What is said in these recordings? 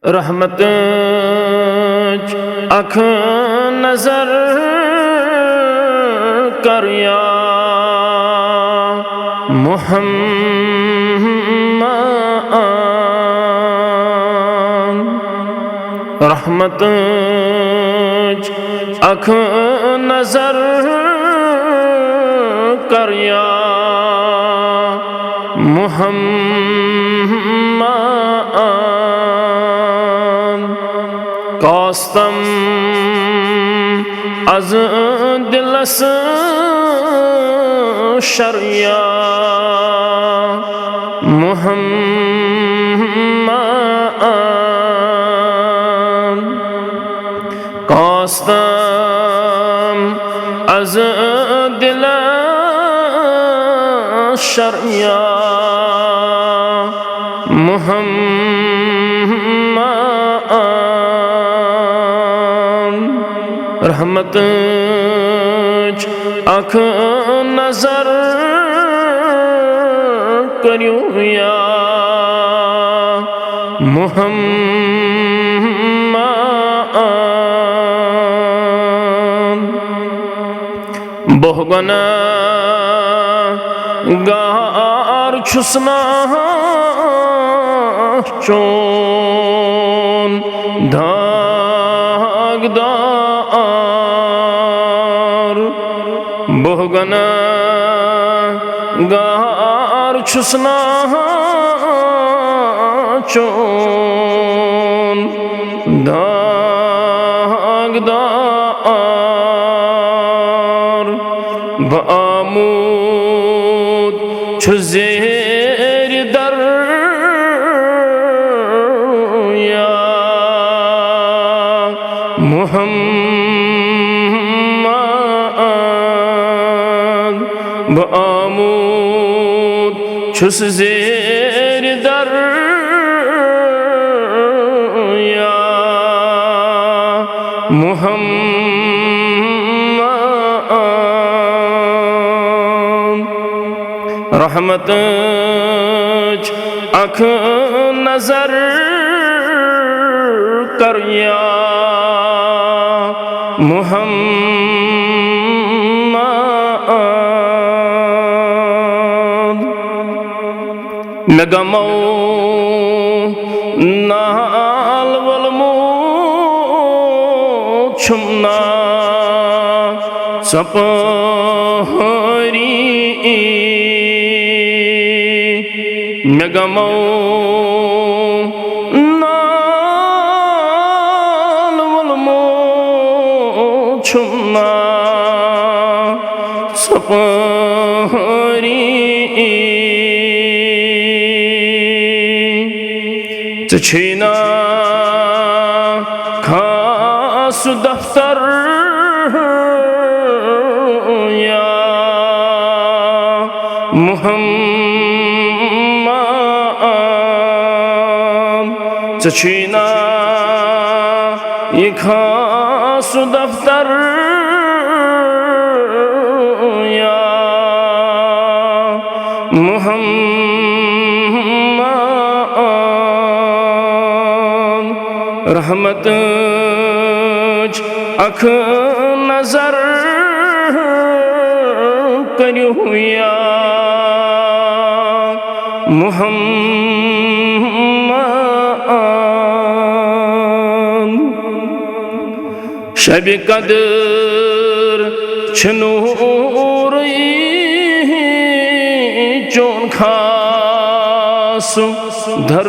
रहमत अख नजर कर या मुहम्मद। रहमत अख नजर कर या मुहम्मद। कास्तम az दिलस शरिया मुहम्मद। कास्तम az दिलस शरिया मुहम्मद। रहमत अख नजर करियो या मुहम्मद। बहुगना गार छुसना चोन धागदार। बहुगना गार छुसना चोन धागदार। बामूद छुज़ेर दर या मुहम्मद। बामूद छुज़ेर दर या मुहम्मद। रहमत अख नजर कर या मुहम्मद। मेगमो नाल वलमो छुमना सपहरी। मेगमो नाल वलमो छुमना सपहरी। चछीना खास दफ्तर या मुहम्मद। चछीना ये खास दफ्तर या मुहम्मद। रहमत अख नजर करियो या मुहम्मद। शब कदर छनूर चोन खास धर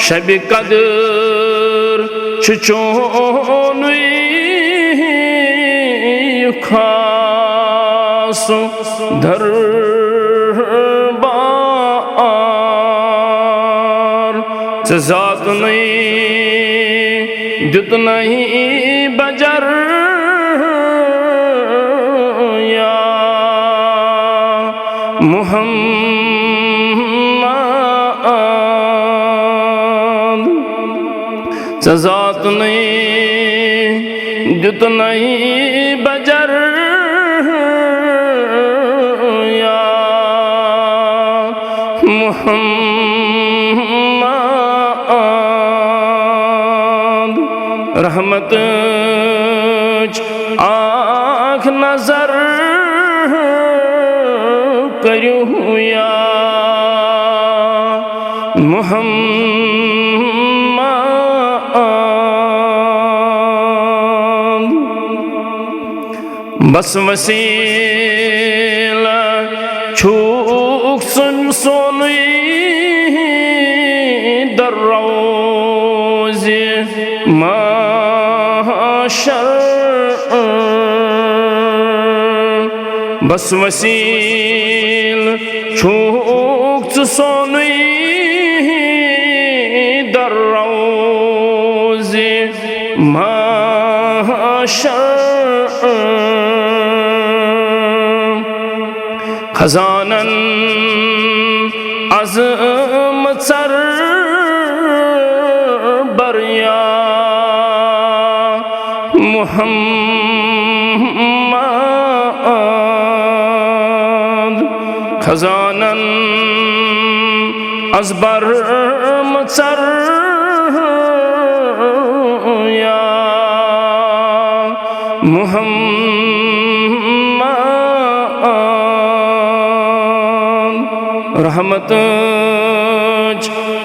शब कदर चोन खास दरबार। ज़ात नहीं जुत नहीं बजर या मुहम्मद। ज़ात नहीं जुत नहीं बजर या मुहम्मद रहमत आँख नजर करूँ या मुहम्मद बस वसीला छूक सुन सोनुई दर्रोज़ माशर बस वसील छूक सोनुई दर्रोज़ माशर खजानन अज़म सर बरिया मुहम्मद खजानन अज़बर सर या मुहम्मद रहमत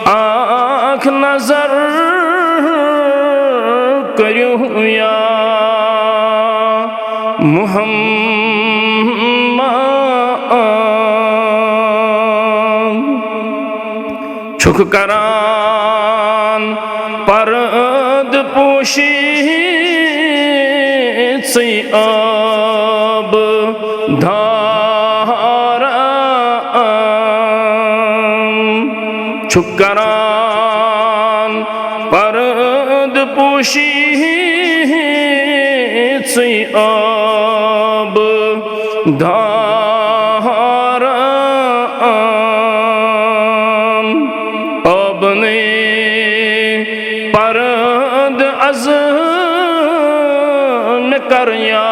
आँख नजर करूँ या मुहम्मद छुक करान परद पोशी से अब छुकरान परद पोशी से अब धारान अब ने परद अज़ न करया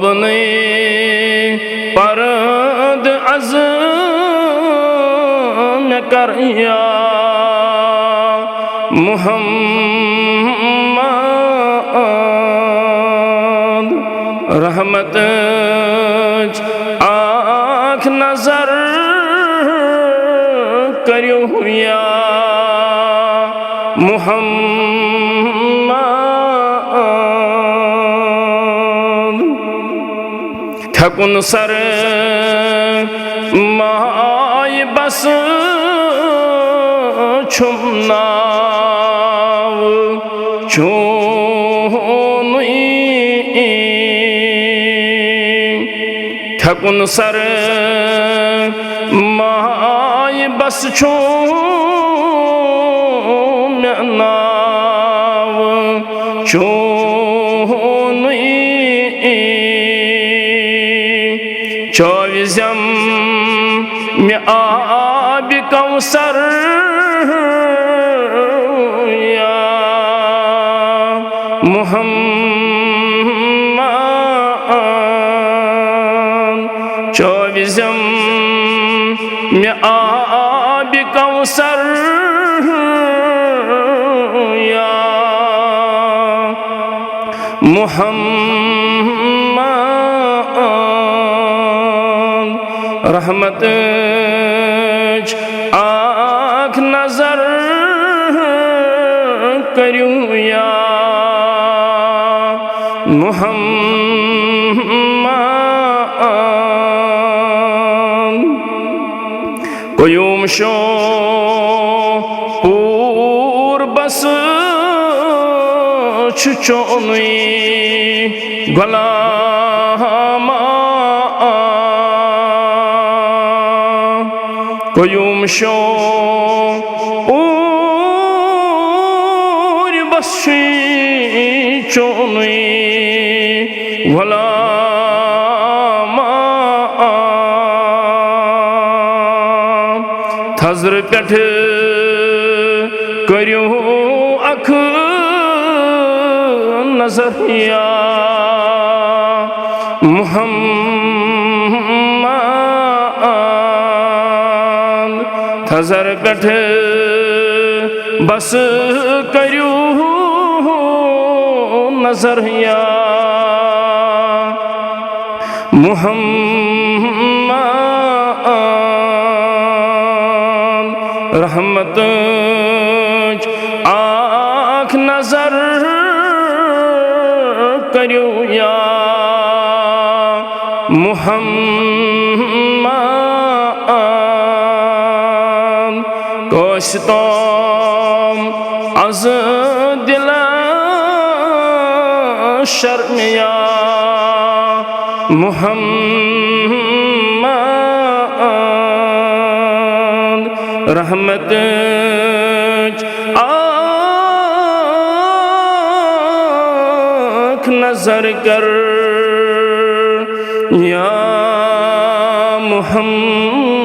अपने परद अज़म करया मुहम्मद रहमत आँख नजर करूँ या मुहम्मद थकुन सर माय बस छुमनाव चोनुई थकुन सर माय बस छुमनाव चोनुई चौविज़म में आब कौसर या मुहम्मद चौविज़म में आब कौसर या मुहम्मद रहमत आँख नजर करूँ या मुहम्मद कोयुम शो पूर बस छुचोनुई गुलामा कोयुम शो पूर बस छुचोनुई गुलामा थजर पेठ करूँ अख नजर या मुहम्मद थजर पेठ बस करू नजर या मुहम्मद रहमत आँख नजर करू या मुहम्मद कोशतोम अज दिल शर्मिया मुहम्मद रहमत आँख नजर कर या मुहम्मद